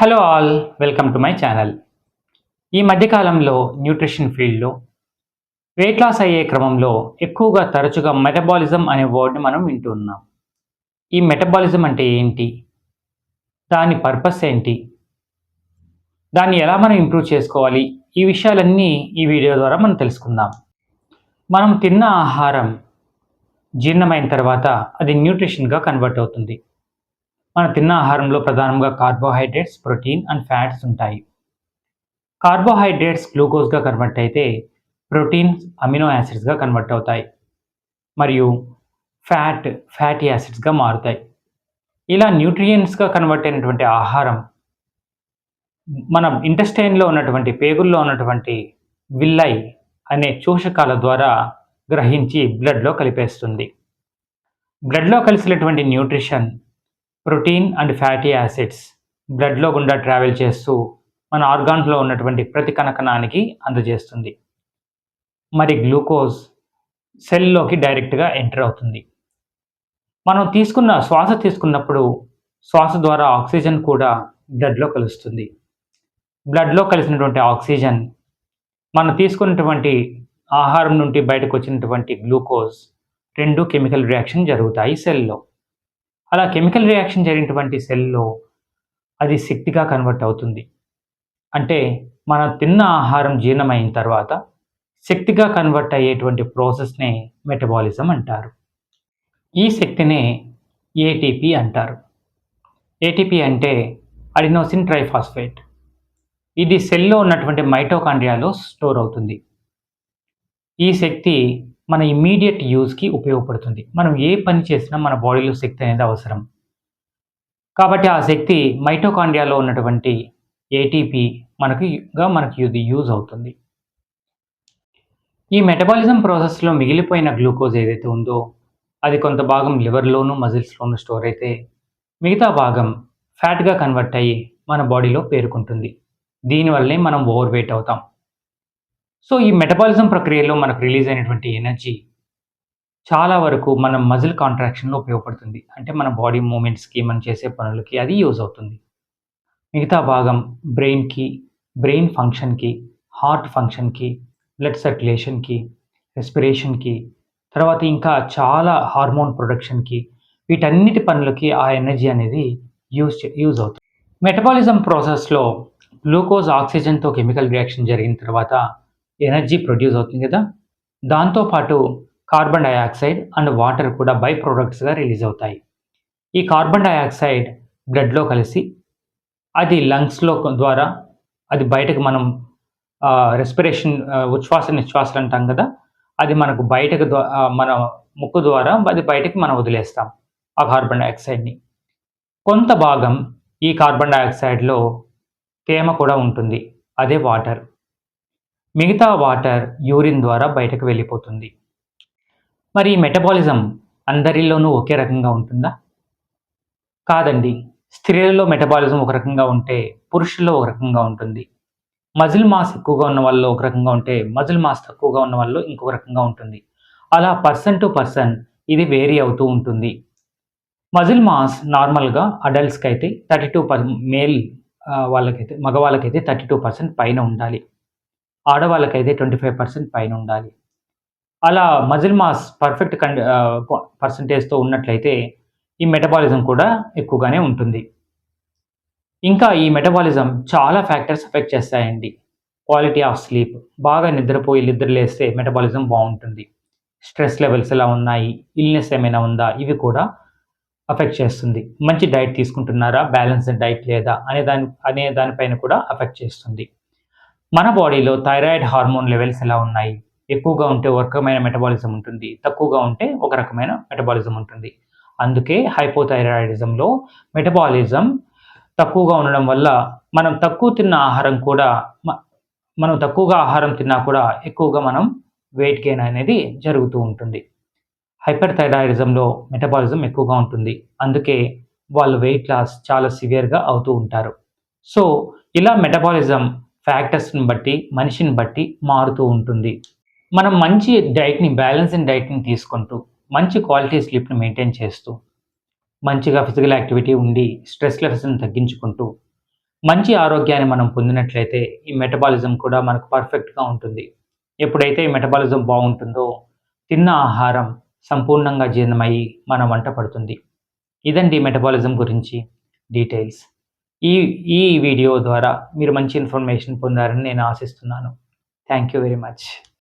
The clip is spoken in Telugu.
Hello all, welcome to my channel. ఈ మధ్యకాలంలో న్యూట్రిషన్ ఫీల్డ్లో వెయిట్ లాస్ అయ్యే క్రమంలో ఎక్కువగా తరచుగా మెటబాలిజం అనే వర్డ్ని మనం వింటూ ఉన్నాం. ఈ మెటబాలిజం అంటే ఏంటి? దాని పర్పస్ ఏంటి? దాన్ని ఎలా మనం ఇంప్రూవ్ చేసుకోవాలి? ఈ విషయాలన్నీ ఈ వీడియో ద్వారా మనం తెలుసుకుందాం. మనం తిన్న ఆహారం జీర్ణమైన తర్వాత అది న్యూట్రిషన్గా కన్వర్ట్ అవుతుంది. మనం తిన్న ఆహారంలో ప్రధానంగా కార్బోహైడ్రేట్స్, ప్రోటీన్ అండ్ ఫ్యాట్స్ ఉంటాయి. కార్బోహైడ్రేట్స్ గ్లూకోజ్గా కన్వర్ట్ అయితే ప్రోటీన్స్ అమినో యాసిడ్స్గా కన్వర్ట్ అవుతాయి మరియు ఫ్యాటీ యాసిడ్స్గా మారుతాయి. ఇలా న్యూట్రియంట్స్గా కన్వర్ట్ అయినటువంటి ఆహారం మన ఇంటెస్టైన్లో ఉన్నటువంటి పేగుల్లో ఉన్నటువంటి విల్లై అనే చూషకాల ద్వారా గ్రహించి బ్లడ్లో కలిపేస్తుంది. బ్లడ్లో కలిసినటువంటి nutrition protein and fatty acids బ్లడ్లో గుండా ట్రావెల్ చేస్తూ మన ఆర్గాన్స్లో ఉన్నటువంటి ప్రతి కణకణానికి అందజేస్తుంది. మరి గ్లూకోజ్ సెల్లోకి డైరెక్ట్గా ఎంటర్ అవుతుంది. మనం శ్వాస తీసుకున్నప్పుడు శ్వాస ద్వారా ఆక్సిజన్ కూడా బ్లడ్లో కలుస్తుంది. బ్లడ్లో కలిసినటువంటి ఆక్సిజన్ మనం తీసుకున్నటువంటి ఆహారం నుండి బయటకు వచ్చినటువంటి గ్లూకోజ్ రెండు కెమికల్ రియాక్షన్ జరుగుతాయి సెల్లో. అలా కెమికల్ రియాక్షన్ జరిగినటువంటి సెల్లో అది శక్తిగా కన్వర్ట్ అవుతుంది. అంటే మనం తిన్న ఆహారం జీర్ణమైన తర్వాత శక్తిగా కన్వర్ట్ అయ్యేటువంటి ప్రాసెస్నే మెటబాలిజం అంటారు. ఈ శక్తినే ఏటీపీ అంటారు. ఏటీపీ అంటే అడినోసిన్ ట్రైఫాస్ఫేట్. ఇది సెల్లో ఉన్నటువంటి మైటోకాండ్రియాలో స్టోర్ అవుతుంది. ఈ శక్తి మన ఇమ్మీడియట్ యూజ్కి ఉపయోగపడుతుంది. మనం ఏ పని చేసినా మన బాడీలో శక్తి అనేది అవసరం. కాబట్టి ఆ శక్తి మైటోకాండ్రియాలో ఉన్నటువంటి ఏటీపీ మనకి ఇది యూజ్ అవుతుంది. ఈ మెటబాలిజం ప్రాసెస్లో మిగిలిపోయిన గ్లూకోజ్ ఏదైతే ఉందో అది కొంత భాగం లివర్లోను మజిల్స్లోను స్టోర్ అయితే మిగతా భాగం ఫ్యాట్గా కన్వర్ట్ అయ్యి మన బాడీలో పేరుకుంటుంది. దీనివల్లనే మనం ఓవర్ వెయిట్ అవుతాం. సో ఈ మెటబాలిజం ప్రక్రియలో మనకు రిలీజ్ అయినటువంటి ఎనర్జీ చాలా వరకు మన మజిల్ కాంట్రాక్షన్లో ఉపయోగపడుతుంది. అంటే మన బాడీ మూమెంట్స్కి మనం చేసే పనులకి అది యూజ్ అవుతుంది. మిగతా భాగం బ్రెయిన్కి, బ్రెయిన్ ఫంక్షన్కి, హార్ట్ ఫంక్షన్కి, బ్లడ్ సర్క్యులేషన్కి, రెస్పిరేషన్కి, తర్వాత ఇంకా చాలా హార్మోన్ ప్రొడక్షన్కి, వీటన్నిటి పనులకి ఆ ఎనర్జీ అనేది యూజ్ అవుతుంది. మెటబాలిజం ప్రాసెస్లో గ్లూకోజ్ ఆక్సిజన్తో కెమికల్ రియాక్షన్ జరిగిన తర్వాత ఎనర్జీ ప్రొడ్యూస్ అవుతుంది కదా, దాంతోపాటు కార్బన్ డయాక్సైడ్ అండ్ వాటర్ కూడా బై ప్రొడక్ట్స్గా రిలీజ్ అవుతాయి. ఈ కార్బన్ డయాక్సైడ్ బ్లడ్లో కలిసి అది లంగ్స్లో ద్వారా అది బయటకు మనం రెస్పిరేషన్ ఉచ్ఛ్వాస నిశ్వాసలు అంటాం కదా, అది మనకు బయటకు మన ముక్కు ద్వారా అది బయటకు మనం వదిలేస్తాం ఆ కార్బన్ డయాక్సైడ్ని. కొంత భాగం ఈ కార్బన్ డయాక్సైడ్లో తేమ కూడా ఉంటుంది, అదే వాటర్. మిగతా వాటర్ యూరిన్ ద్వారా బయటకు వెళ్ళిపోతుంది. మరి ఈ మెటబాలిజం అందరిలోనూ ఒకే రకంగా ఉంటుందా? కాదండి. స్త్రీలలో మెటబాలిజం ఒక రకంగా ఉంటే పురుషుల్లో ఒక రకంగా ఉంటుంది. మజిల్ మాస్ ఎక్కువగా ఉన్న వాళ్ళలో ఒక రకంగా ఉంటే మజిల్ మాస్ తక్కువగా ఉన్న వాళ్ళలో ఇంకొక రకంగా ఉంటుంది. అలా పర్సన్ టు పర్సన్ ఇది వేరీ అవుతూ ఉంటుంది. మజిల్ మాస్ నార్మల్గా అడల్ట్స్కి అయితే 32% మేల్ వాళ్ళకైతే మగవాళ్ళకైతే 32% పైన ఉండాలి. ఆడవాళ్ళకైతే 25% పైన ఉండాలి. అలా మజిల్ మాస్ పర్ఫెక్ట్ పర్సంటేజ్తో ఉన్నట్లయితే ఈ మెటబాలిజం కూడా ఎక్కువగానే ఉంటుంది. ఇంకా ఈ మెటబాలిజం చాలా ఫ్యాక్టర్స్ ఎఫెక్ట్ చేస్తాయండి. క్వాలిటీ ఆఫ్ స్లీప్, బాగా నిద్రలేస్తే మెటబాలిజం బాగుంటుంది. స్ట్రెస్ లెవెల్స్ ఎలా ఉన్నాయి, ఇల్నెస్ ఏమైనా ఉందా, ఇవి కూడా అఫెక్ట్ చేస్తుంది. మంచి డైట్ తీసుకుంటున్నారా, బ్యాలెన్స్డ్ డైట్ లేదా అనే దానిపైన కూడా అఫెక్ట్ చేస్తుంది. మన బాడీలో థైరాయిడ్ హార్మోన్ లెవెల్స్ ఎలా ఉన్నాయి, ఎక్కువగా ఉంటే ఒక రకమైన మెటబాలిజం ఉంటుంది, తక్కువగా ఉంటే ఒక రకమైన మెటబాలిజం ఉంటుంది. అందుకే హైపోథైరాయిడిజంలో మెటబాలిజం తక్కువగా ఉండడం వల్ల మనం తక్కువగా ఆహారం తిన్నా కూడా ఎక్కువగా మనం వెయిట్ గెయిన్ అనేది జరుగుతూ ఉంటుంది. హైపర్ థైరాయిడిజంలో మెటబాలిజం ఎక్కువగా ఉంటుంది, అందుకే వాళ్ళు వెయిట్ లాస్ చాలా సివియర్గా అవుతూ ఉంటారు. సో ఇలా మెటబాలిజం ఫ్యాక్టర్స్ని బట్టి మనిషిని బట్టి మారుతూ ఉంటుంది. మనం మంచి డైట్ని, బ్యాలెన్స్డ్ డైట్ని తీసుకుంటూ మంచి క్వాలిటీ స్లీప్ని మెయింటైన్ చేస్తూ మంచిగా ఫిజికల్ యాక్టివిటీ ఉండి స్ట్రెస్ లెవెల్స్ని తగ్గించుకుంటూ మంచి ఆరోగ్యాన్ని మనం పొందినట్లయితే ఈ మెటబాలిజం కూడా మనకు పర్ఫెక్ట్‌గా ఉంటుంది. ఎప్పుడైతే ఈ మెటబాలిజం బావుంటుందో, తిన్న ఆహారం సంపూర్ణంగా జీర్ణమయ్యి మన వంట పడుతుంది. ఇదండి మెటబాలిజం గురించి డీటెయిల్స్. ఈ ఈ వీడియో ద్వారా మీరు మంచి ఇన్ఫర్మేషన్ పొందారని నేను ఆశిస్తున్నాను. Thank you very much.